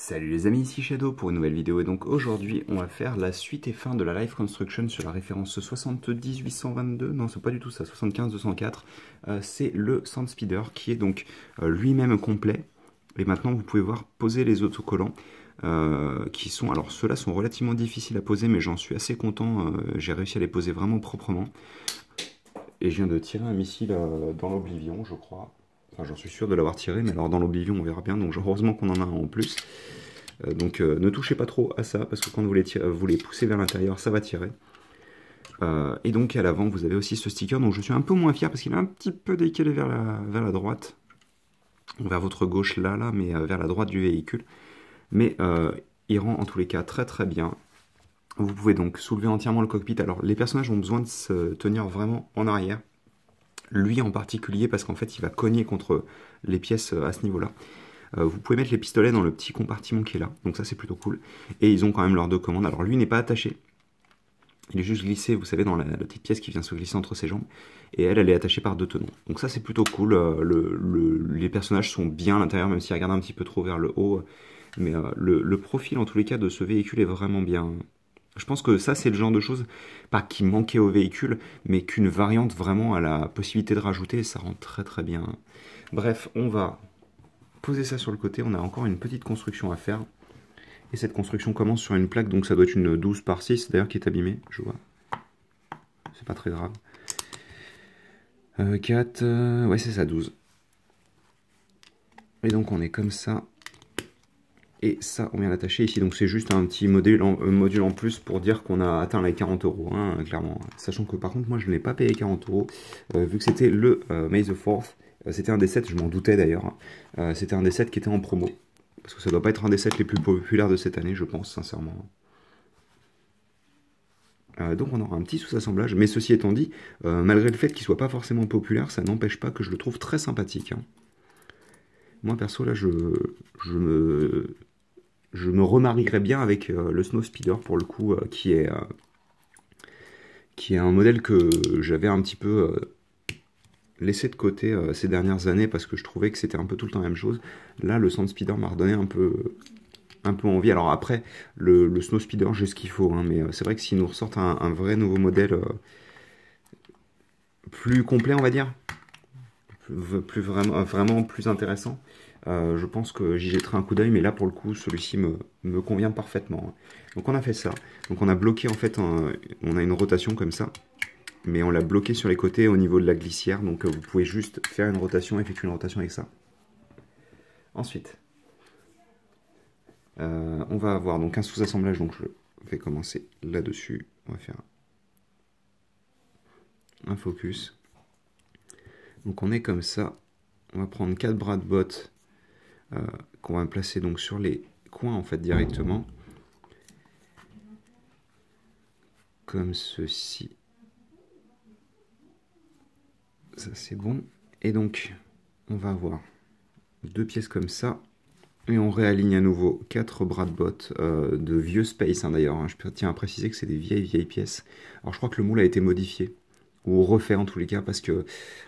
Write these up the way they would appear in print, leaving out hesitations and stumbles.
Salut les amis, ici Shadow pour une nouvelle vidéo et donc aujourd'hui on va faire la suite et fin de la Live Construction sur la référence 70822, non c'est pas du tout ça, 75204, c'est le Sandspeeder qui est donc lui-même complet et maintenant vous pouvez voir poser les autocollants qui sont, alors ceux-là sont relativement difficiles à poser mais j'en suis assez content, j'ai réussi à les poser vraiment proprement et je viens de tirer un missile dans l'Oblivion je crois. Enfin, j'en suis sûr de l'avoir tiré, mais alors dans l'Oblivion on verra bien, donc heureusement qu'on en a un en plus. Donc ne touchez pas trop à ça, parce que quand vous les poussez vers l'intérieur, ça va tirer. Et donc à l'avant, vous avez aussi ce sticker, dont je suis un peu moins fier, parce qu'il est un petit peu décalé vers la droite. Vers votre gauche là, mais vers la droite du véhicule. Mais il rend en tous les cas très très bien. Vous pouvez donc soulever entièrement le cockpit. Alors les personnages ont besoin de se tenir vraiment en arrière. Lui en particulier, parce qu'en fait il va cogner contre les pièces à ce niveau-là. Vous pouvez mettre les pistolets dans le petit compartiment qui est là, donc ça c'est plutôt cool. Et ils ont quand même leurs deux commandes. Alors lui n'est pas attaché, il est juste glissé, vous savez, dans la petite pièce qui vient se glisser entre ses jambes. Et elle est attachée par deux tenons. Donc ça c'est plutôt cool, les personnages sont bien à l'intérieur, même s'ils regardent un petit peu trop vers le haut. Mais le profil en tous les cas de ce véhicule est vraiment bien. Je pense que ça c'est le genre de choses, pas qui manquait au véhicule, mais qu'une variante vraiment a la possibilité de rajouter, et ça rend très très bien. Bref, on va poser ça sur le côté, on a encore une petite construction à faire. Et cette construction commence sur une plaque, donc ça doit être une 12 par 6 d'ailleurs qui est abîmée, je vois. C'est pas très grave. 4, ouais c'est ça, 12. Et donc on est comme ça. Et ça, on vient l'attacher ici, donc c'est juste un petit module en plus pour dire qu'on a atteint les 40 €, hein, clairement. Sachant que par contre, moi je ne l'ai pas payé 40 €, vu que c'était le May the 4th. C'était un des sets, je m'en doutais d'ailleurs. C'était un des sets qui était en promo. Parce que ça doit pas être un des sets les plus populaires de cette année, je pense, sincèrement. Donc on aura un petit sous-assemblage, mais ceci étant dit, malgré le fait qu'il soit pas forcément populaire, ça n'empêche pas que je le trouve très sympathique. Hein. Moi perso, là, je me remarierais bien avec le Snowspeeder pour le coup, qui est un modèle que j'avais un petit peu laissé de côté ces dernières années parce que je trouvais que c'était un peu tout le temps la même chose. Là, le Sandspeeder m'a redonné un peu envie. Alors après, le Snowspeeder, j'ai ce qu'il faut, hein, mais c'est vrai que s'ils nous ressortent un vrai nouveau modèle plus complet, on va dire, plus vraiment plus intéressant, je pense que j'y jetterai un coup d'œil, mais là pour le coup celui-ci me convient parfaitement. Donc on a fait ça, donc on a bloqué en fait, on a une rotation comme ça, mais on l'a bloqué sur les côtés au niveau de la glissière, donc vous pouvez juste faire une rotation, effectuer une rotation avec ça. Ensuite, on va avoir donc un sous-assemblage, donc je vais commencer là-dessus, on va faire un focus. Donc on est comme ça, on va prendre 4 bras de bottes qu'on va placer donc sur les coins en fait directement, comme ceci. Ça c'est bon. Et donc on va avoir deux pièces comme ça et on réaligne à nouveau 4 bras de bottes de vieux Space, hein, d'ailleurs, hein. Je tiens à préciser que c'est des vieilles pièces. Alors je crois que le moule a été modifié ou refait en tous les cas, parce que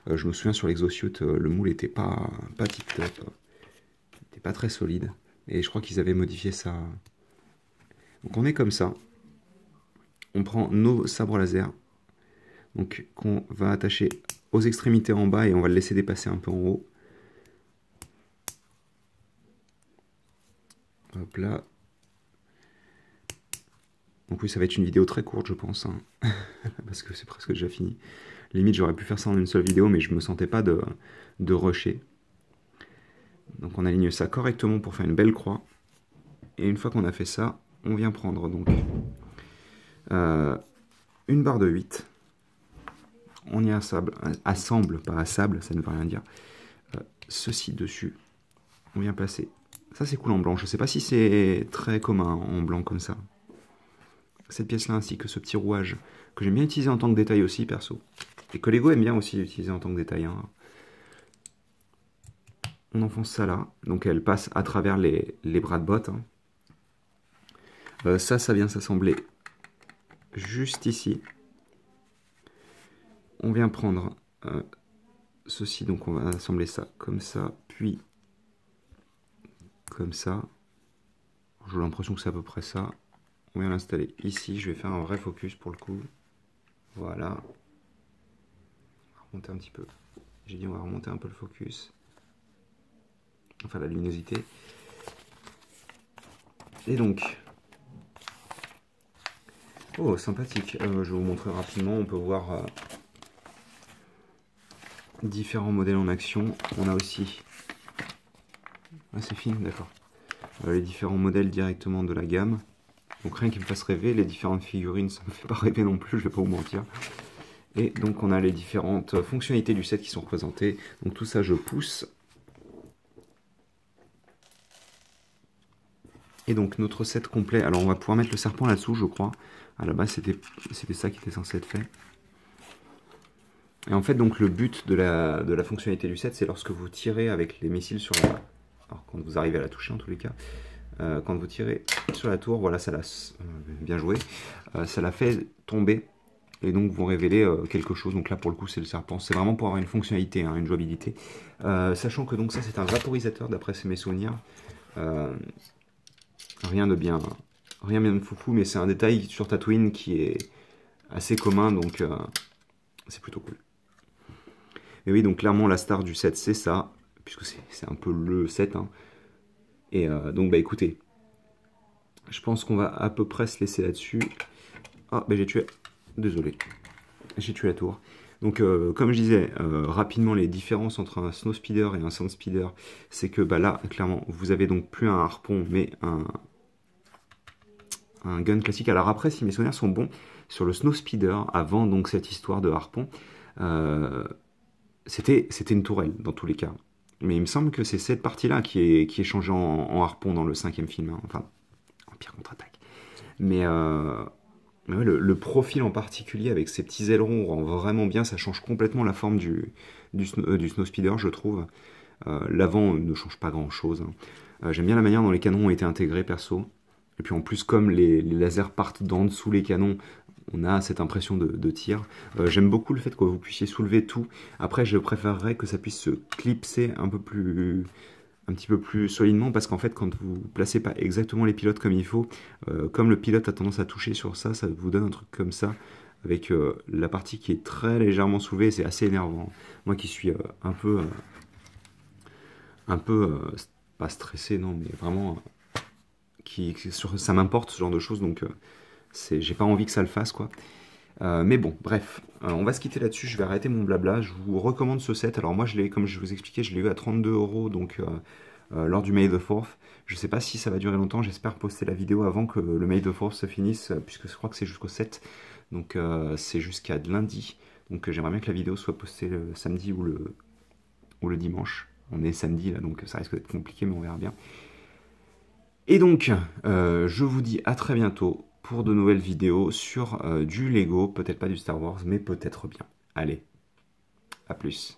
je me souviens sur l'Exosuit, le moule était pas tip top, était pas très solide, et je crois qu'ils avaient modifié ça. Donc on est comme ça, on prend nos sabres laser, donc qu'on va attacher aux extrémités en bas et on va le laisser dépasser un peu en haut. Hop là. Donc oui, ça va être une vidéo très courte, je pense, hein. Parce que c'est presque déjà fini. Limite, j'aurais pu faire ça en une seule vidéo, mais je me sentais pas de rusher. Donc on aligne ça correctement pour faire une belle croix. Et une fois qu'on a fait ça, on vient prendre donc une barre de 8. On y assemble, pas à sable, ça ne veut rien dire. Ceci dessus. On vient placer. Ça c'est cool en blanc. Je sais pas si c'est très commun en blanc comme ça. Cette pièce-là ainsi que ce petit rouage que j'aime bien utiliser en tant que détail aussi, perso. Et que Lego aime bien aussi utiliser en tant que détail. Hein. On enfonce ça là. Donc elle passe à travers les bras de bottes. Hein. Ça vient s'assembler juste ici. On vient prendre ceci, donc on va assembler ça comme ça, puis comme ça. j'ai l'impression que c'est à peu près ça. On vient l'installer ici, je vais faire un vrai focus pour le coup. Voilà. On va remonter un petit peu. J'ai dit on va remonter un peu le focus. Enfin la luminosité. Et donc... Oh, sympathique. Je vais vous montrer rapidement. On peut voir différents modèles en action. On a aussi... Ah, c'est fini, d'accord. Les différents modèles directement de la gamme. Donc rien qui me fasse rêver. Les différentes figurines, ça me fait pas rêver non plus, je vais pas vous mentir. Et donc on a les différentes fonctionnalités du set qui sont représentées. Donc tout ça, je pousse. Et donc notre set complet. Alors on va pouvoir mettre le serpent là-dessous, je crois. À la base, c'était ça qui était censé être fait. Et en fait, donc le but de la fonctionnalité du set, c'est lorsque vous tirez avec les missiles sur la... Alors quand vous arrivez à la toucher en tous les cas. Quand vous tirez sur la tour, voilà, ça l'a bien joué. Ça l'a fait tomber. Et donc vous révélez quelque chose. Donc là pour le coup c'est le serpent. C'est vraiment pour avoir une fonctionnalité, hein, une jouabilité. Sachant que donc ça c'est un vaporisateur d'après mes souvenirs. Rien de bien foufou, mais c'est un détail sur Tatooine qui est assez commun, donc c'est plutôt cool. Et oui, donc clairement la star du set c'est ça, puisque c'est un peu le set. Hein. Et donc bah écoutez, je pense qu'on va à peu près se laisser là-dessus. Ah bah j'ai tué, désolé, j'ai tué la tour. Donc comme je disais, rapidement les différences entre un Snow Speeder et un Sand Speeder, c'est que bah là clairement vous avez donc plus un harpon mais un gun classique. Alors après, si mes souvenirs sont bons, sur le Snow Speeder, avant donc cette histoire de harpon, c'était une tourelle dans tous les cas. Mais il me semble que c'est cette partie-là qui est changée en harpon dans le 5e film. Hein. Enfin, Empire contre-attaque. Mais ouais, le profil en particulier avec ces petits ailerons rend vraiment bien. Ça change complètement la forme du Snow Speeder, je trouve. L'avant ne change pas grand-chose. Hein. J'aime bien la manière dont les canons ont été intégrés, perso. Et puis en plus, comme les lasers partent d'en dessous les canons, on a cette impression de tir. J'aime beaucoup le fait que vous puissiez soulever tout. Après, je préférerais que ça puisse se clipser un petit peu plus solidement, parce qu'en fait, quand vous placez pas exactement les pilotes comme il faut, comme le pilote a tendance à toucher sur ça, ça vous donne un truc comme ça, avec la partie qui est très légèrement soulevée, c'est assez énervant. Moi qui suis un peu pas stressé, non, mais vraiment... ça m'importe ce genre de choses, donc j'ai pas envie que ça le fasse, quoi. Mais bon, bref, on va se quitter là-dessus, je vais arrêter mon blabla, je vous recommande ce set. Alors moi, comme je vous expliquais, je l'ai eu à 32 €, donc lors du May the 4th. Je sais pas si ça va durer longtemps, j'espère poster la vidéo avant que le May the 4th se finisse, puisque je crois que c'est jusqu'au 7, donc c'est jusqu'à lundi. Donc j'aimerais bien que la vidéo soit postée le samedi ou le dimanche. On est samedi là, donc ça risque d'être compliqué, mais on verra bien. Et donc, je vous dis à très bientôt pour de nouvelles vidéos sur du Lego, peut-être pas du Star Wars, mais peut-être bien. Allez, à plus.